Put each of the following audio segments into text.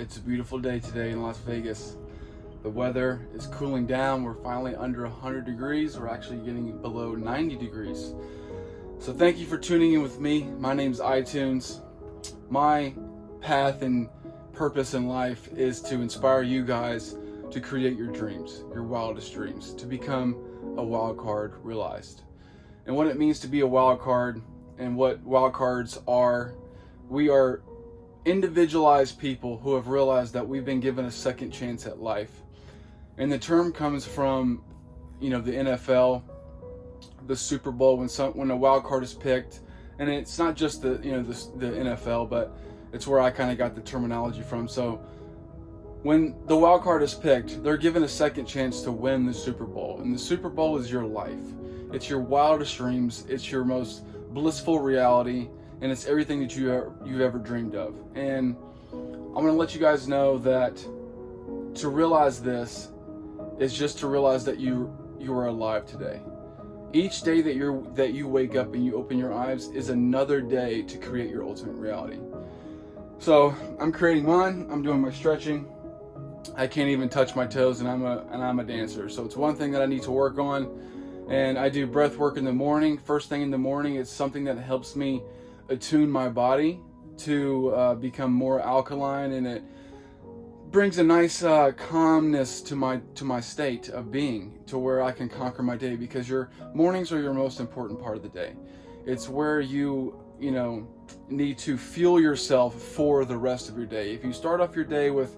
It's a beautiful day today in Las Vegas. The weather is cooling down. We're finally under 100 degrees. We're actually getting below 90 degrees. So thank you for tuning in with me. My name's iTunes. My path and purpose in life is to inspire you guys to create your dreams, your wildest dreams, to become a wild card realized. And what it means to be a wild card and what wild cards are, we are individualized people who have realized that we've been given a second chance at life. And the term comes from, the NFL, the Super Bowl, when a wild card is picked. And it's not just the NFL, but it's where I kind of got the terminology from. So when the wild card is picked, they're given a second chance to win the Super Bowl. And the Super Bowl is your life. It's your wildest dreams. It's your most blissful reality. And it's everything that you've ever dreamed of. And I'm going to let you guys know that to realize this is just to realize that you are alive today. Each day that you wake up and you open your eyes is another day to create your ultimate reality. So I'm creating mine. I'm doing my stretching. I can't even touch my toes, and I'm a dancer. So it's one thing that I need to work on. And I do breath work in the morning. First thing in the morning, it's something that helps me attune my body to become more alkaline, and it brings a nice calmness to my state of being, to where I can conquer my day, because your mornings are your most important part of the day. It's where you need to fuel yourself for the rest of your day. If you start off your day with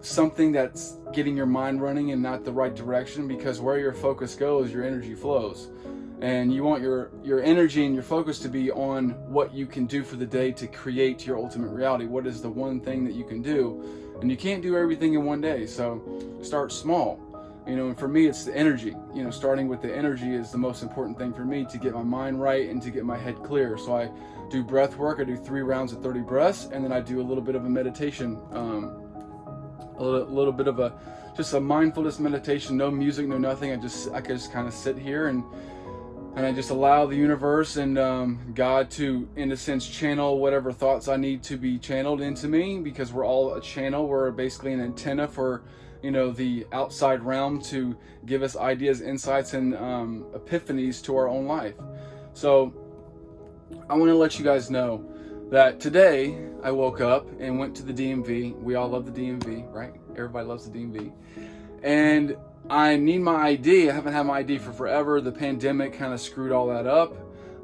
something that's getting your mind running in not the right direction, because where your focus goes, your energy flows. And you want your energy and your focus to be on what you can do for the day to create your ultimate reality. What is the one thing that you can do? And you can't do everything in one day, so start small. And for me, it's the energy. Starting with the energy is the most important thing for me, to get my mind right and to get my head clear. So I do breath work. I do 3 rounds of 30 breaths, and then I do a little bit of a meditation, a little bit of just a mindfulness meditation. No music, no nothing. I can just kind of sit here and I just allow the universe and God to, in a sense, channel whatever thoughts I need to be channeled into me, because we're all a channel. We're basically an antenna for, the outside realm to give us ideas, insights, and epiphanies to our own life. So I want to let you guys know that today I woke up and went to the DMV. We all love the DMV, right? Everybody loves the DMV. And I need my ID. I haven't had my ID for forever. The pandemic kind of screwed all that up.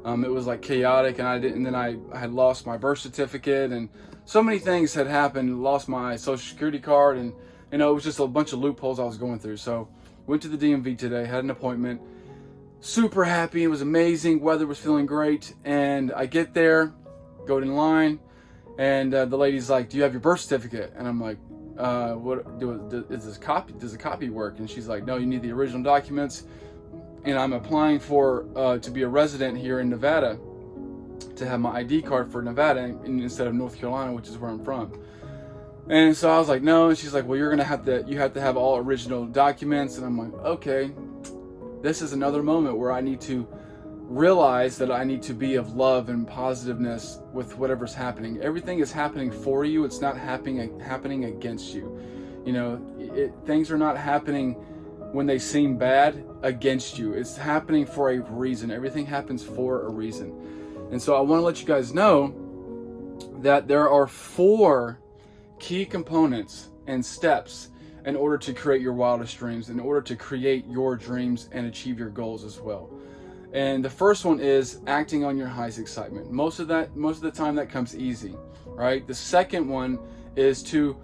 It was like chaotic, and I had lost my birth certificate, and so many things had happened. Lost my social security card, and it was just a bunch of loopholes I was going through. So went to the DMV today, had an appointment. Super happy. It was amazing. Weather was feeling great, and I get there, go in line, and the lady's like, "Do you have your birth certificate?" And I'm like, does a copy work? And she's like, "No, you need the original documents." And I'm applying for to be a resident here in Nevada, to have my ID card for Nevada instead of North Carolina, which is where I'm from. And so I was like, "No." And she's like, "Well, you have to have all original documents." And I'm like, "Okay." This is another moment where I need to realize that I need to be of love and positiveness with whatever's happening. Everything is happening for you. It's not happening against you. Things are not happening when they seem bad against you. It's happening for a reason. Everything happens for a reason. And so I want to let you guys know that there are 4 key components and steps in order to create your wildest dreams, in order to create your dreams and achieve your goals as well. And the first one is acting on your highest excitement. Most of the time that comes easy, right? The second one is to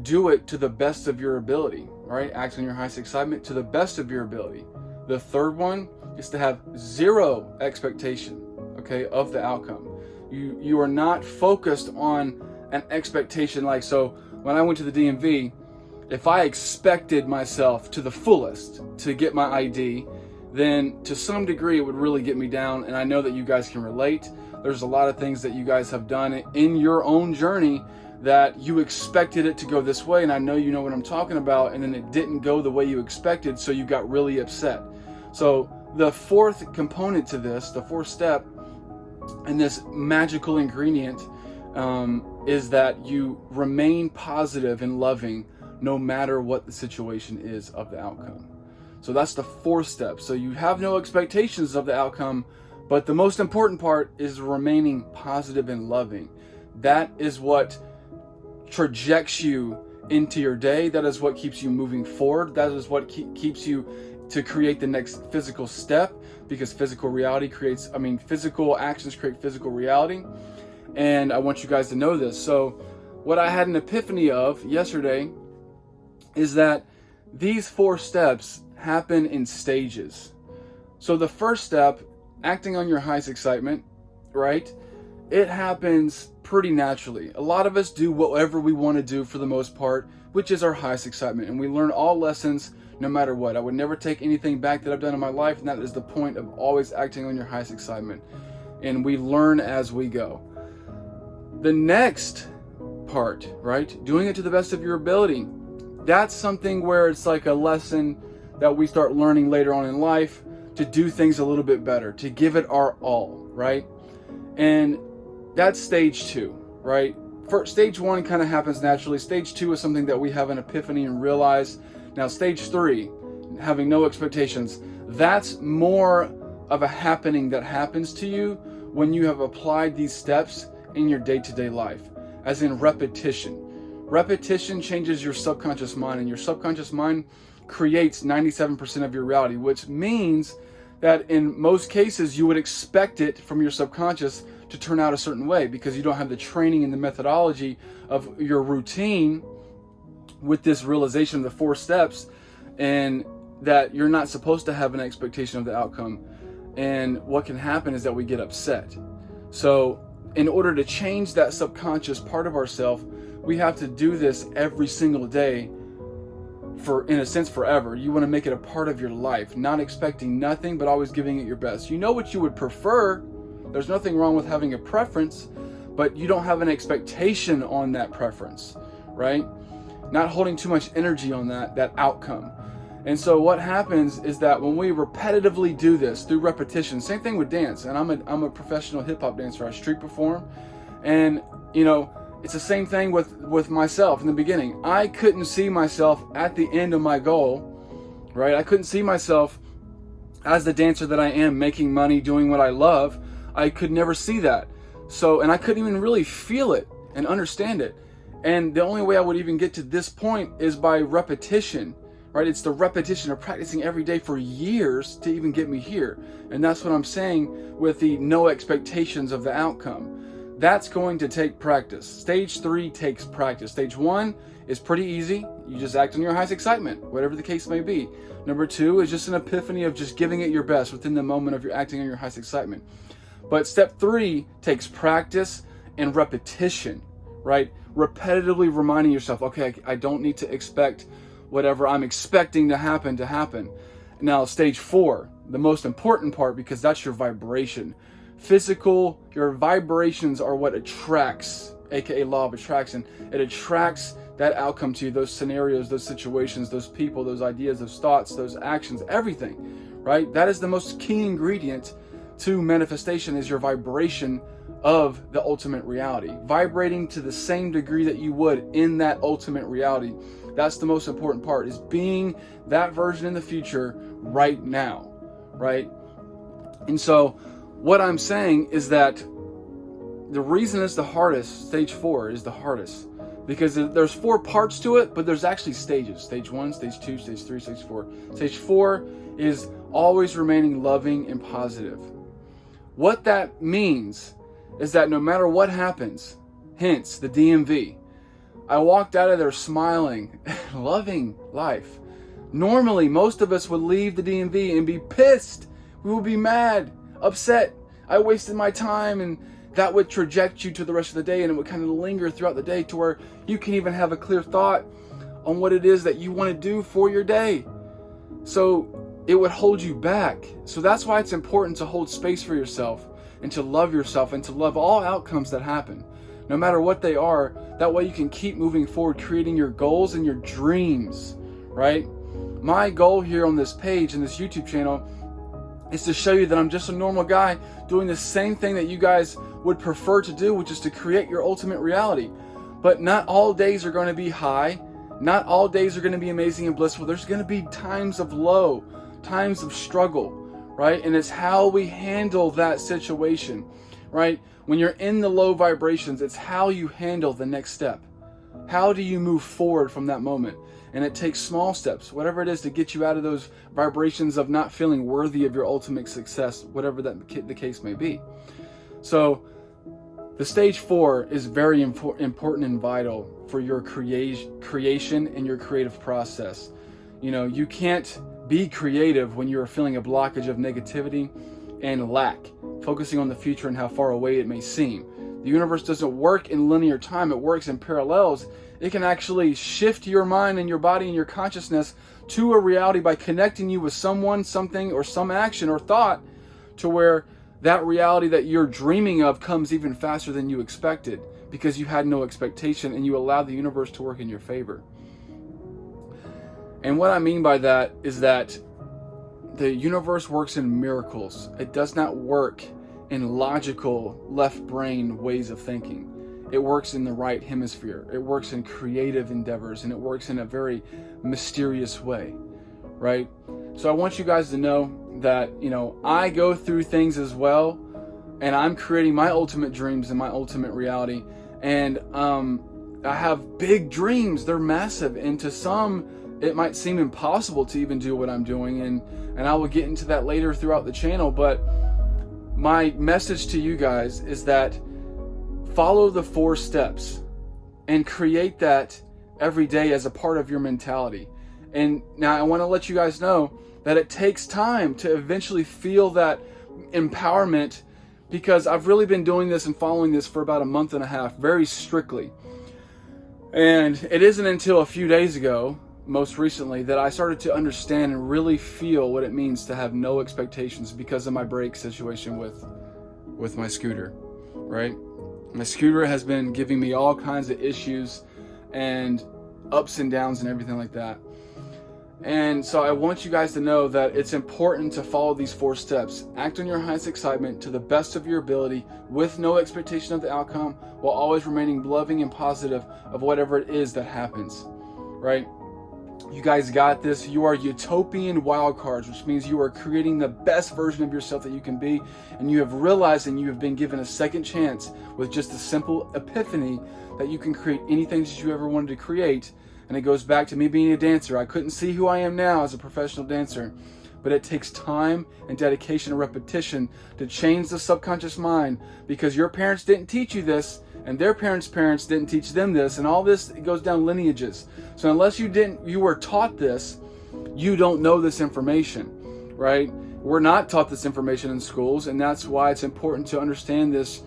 do it to the best of your ability, right? Act on your highest excitement to the best of your ability. The third one is to have 0 expectation, okay, of the outcome. You are not focused on an expectation. Like, so when I went to the DMV, if I expected myself to the fullest to get my ID, then to some degree it would really get me down. And I know that you guys can relate. There's a lot of things that you guys have done in your own journey that you expected it to go this way, and I know you know what I'm talking about, and then it didn't go the way you expected, so you got really upset. So the fourth component to this, the fourth step, and this magical ingredient is that you remain positive and loving no matter what the situation is of the outcome. So that's the fourth step. So you have no expectations of the outcome, but the most important part is remaining positive and loving. That is what trajects you into your day. That is what keeps you moving forward. That is what keeps you to create the next physical step, because physical actions create physical reality. And I want you guys to know this. So what I had an epiphany of yesterday is that these 4 steps happen in stages. So the first step, acting on your highest excitement, right? It happens pretty naturally. A lot of us do whatever we want to do for the most part, which is our highest excitement. And we learn all lessons no matter what. I would never take anything back that I've done in my life, and that is the point of always acting on your highest excitement. And we learn as we go. The next part, right? Doing it to the best of your ability. That's something where it's like a lesson that we start learning later on in life to do things a little bit better, to give it our all, right? And that's stage 2, right? Stage 1 kind of happens naturally. Stage 2 is something that we have an epiphany and realize. Now, stage 3, having no expectations, that's more of a happening that happens to you when you have applied these steps in your day-to-day life, as in repetition. Repetition changes your subconscious mind, and your subconscious mind creates 97% of your reality, which means that in most cases you would expect it from your subconscious to turn out a certain way, because you don't have the training and the methodology of your routine with this realization of the 4 steps, and that you're not supposed to have an expectation of the outcome. And what can happen is that we get upset. So in order to change that subconscious part of ourselves, we have to do this every single day for, in a sense, forever. You want to make it a part of your life, not expecting nothing, but always giving it your best. You know what you would prefer. There's nothing wrong with having a preference, but you don't have an expectation on that preference, right? Not holding too much energy on that outcome. And so what happens is that when we repetitively do this through repetition, same thing with dance, and I'm a professional hip-hop dancer. I street perform, and it's the same thing with myself in the beginning. I couldn't see myself at the end of my goal, right? I couldn't see myself as the dancer that I am, making money, doing what I love. I could never see that. So, and I couldn't even really feel it and understand it. And the only way I would even get to this point is by repetition, right? It's the repetition of practicing every day for years to even get me here. And that's what I'm saying with the no expectations of the outcome. That's going to take practice. Stage 3 takes practice. Stage 1 is pretty easy. You just act on your highest excitement, whatever the case may be. Number 2 is just an epiphany of just giving it your best within the moment of your acting on your highest excitement. But step 3 takes practice and repetition, right? Repetitively reminding yourself, okay, I don't need to expect whatever I'm expecting to happen. Now, stage 4, the most important part, because that's your vibration. Your vibrations are what attracts, aka law of attraction. It attracts that outcome to you, those scenarios, those situations, those people, those ideas, those thoughts, those actions, everything, right? That is the most key ingredient to manifestation, is your vibration of the ultimate reality. Vibrating to the same degree that you would in that ultimate reality. That's the most important part, is being that version in the future right now, right? And so what I'm saying is that the reason it's the hardest, stage 4 is the hardest, because there's 4 parts to it, but there's actually stages. Stage 1, stage 2, stage 3, stage 4. Stage 4 is always remaining loving and positive. What that means is that no matter what happens, hence the DMV, I walked out of there smiling, loving life. Normally, most of us would leave the DMV and be pissed. We would be mad, upset. I wasted my time, and that would traject you to the rest of the day, and it would kind of linger throughout the day to where you can even have a clear thought on what it is that you want to do for your day. So it would hold you back. So that's why it's important to hold space for yourself and to love yourself and to love all outcomes that happen, no matter what they are. That way you can keep moving forward, creating your goals and your dreams, right? My goal here on this page and this YouTube channel is to show you that I'm just a normal guy doing the same thing that you guys would prefer to do, which is to create your ultimate reality. But not all days are going to be high. Not all days are going to be amazing and blissful. There's going to be times of low, times of struggle, right? And it's how we handle that situation, right? When you're in the low vibrations, it's how you handle the next step. How do you move forward from that moment? And it takes small steps, whatever it is, to get you out of those vibrations of not feeling worthy of your ultimate success, whatever the case may be. So the stage 4 is very important and vital for your creation and your creative process. You know, you can't be creative when you're feeling a blockage of negativity and lack, focusing on the future and how far away it may seem. The universe doesn't work in linear time, it works in parallels. It can actually shift your mind and your body and your consciousness to a reality by connecting you with someone, something, or some action or thought, to where that reality that you're dreaming of comes even faster than you expected, because you had no expectation and you allowed the universe to work in your favor. And what I mean by that is that the universe works in miracles. It does not work in logical left brain ways of thinking. It works in the right hemisphere. It works in creative endeavors, and it works in a very mysterious way, right? So I want you guys to know that, you know, I go through things as well, and I'm creating my ultimate dreams and my ultimate reality. And I have big dreams. They're massive, and to some it might seem impossible to even do what I'm doing, and I will get into that later throughout the channel. But my message to you guys is that follow the 4 steps and create that every day as a part of your mentality. And now I want to let you guys know that it takes time to eventually feel that empowerment, because I've really been doing this and following this for about a month and a half very strictly. And it isn't until a few days ago, most recently, that I started to understand and really feel what it means to have no expectations because of my brake situation with my scooter, right? My scooter has been giving me all kinds of issues and ups and downs and everything like that. And so I want you guys to know that it's important to follow these 4 steps. Act on your highest excitement to the best of your ability with no expectation of the outcome, while always remaining loving and positive of whatever it is that happens, right? You guys got this. You are utopian wildcards, which means you are creating the best version of yourself that you can be, and you have realized and you have been given a second chance with just a simple epiphany that you can create anything that you ever wanted to create. And it goes back to me being a dancer. I couldn't see who I am now as a professional dancer, but it takes time and dedication and repetition to change the subconscious mind, because your parents didn't teach you this, and their parents' parents didn't teach them this, and all this, it goes down lineages. So unless you were taught this, you don't know this information, right? We're not taught this information in schools, and that's why it's important to understand this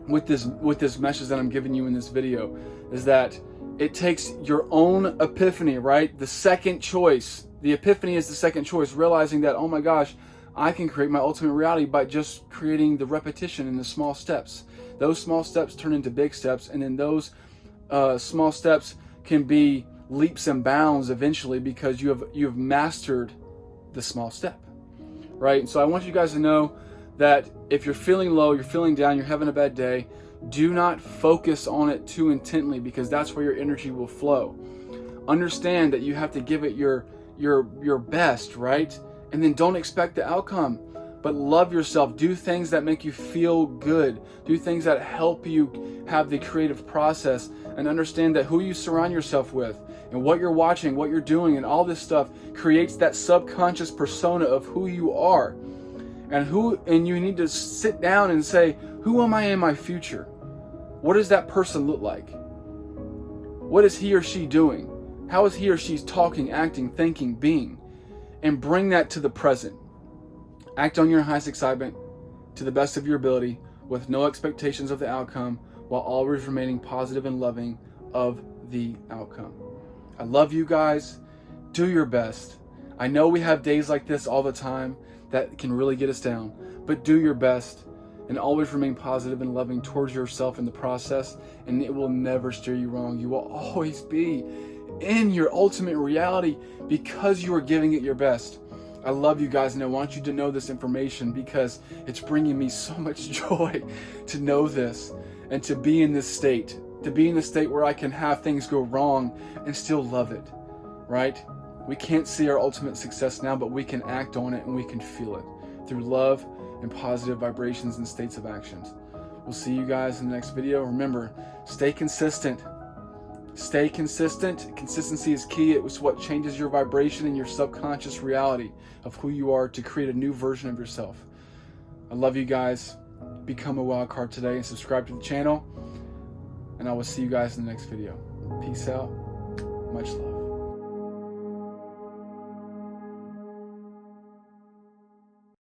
with this message that I'm giving you in this video, is that it takes your own epiphany, right? The second choice. The epiphany is the second choice, realizing that, oh my gosh, I can create my ultimate reality by just creating the repetition in the small steps. Those small steps turn into big steps, and then those small steps can be leaps and bounds eventually, because you have mastered the small step, right? So I want you guys to know that if you're feeling low, you're feeling down, you're having a bad day, do not focus on it too intently, because that's where your energy will flow. Understand that you have to give it your best, right? And then don't expect the outcome, but love yourself. Do things that make you feel good. Do things that help you have the creative process, and understand that who you surround yourself with and what you're watching, what you're doing, and all this stuff creates that subconscious persona of who you are. And you need to sit down and say, who am I in my future? What does that person look like? What is he or she doing? How is he or she talking, acting, thinking, being? And bring that to the present. Act on your highest excitement to the best of your ability with no expectations of the outcome, while always remaining positive and loving of the outcome. I love you guys. Do your best. I know we have days like this all the time that can really get us down, but do your best and always remain positive and loving towards yourself in the process, and it will never steer you wrong. You will always be in your ultimate reality because you are giving it your best. I love you guys, and I want you to know this information because it's bringing me so much joy to know this and to be in this state, where I can have things go wrong and still love it, right? We can't see our ultimate success now, but we can act on it and we can feel it through love and positive vibrations and states of actions. We'll see you guys in the next video. Remember, stay consistent. Stay consistent. Consistency is key. It was what changes your vibration and your subconscious reality of who you are to create a new version of yourself. I love you guys. Become a wild card today and subscribe to the channel. And I will see you guys in the next video. Peace out. Much love.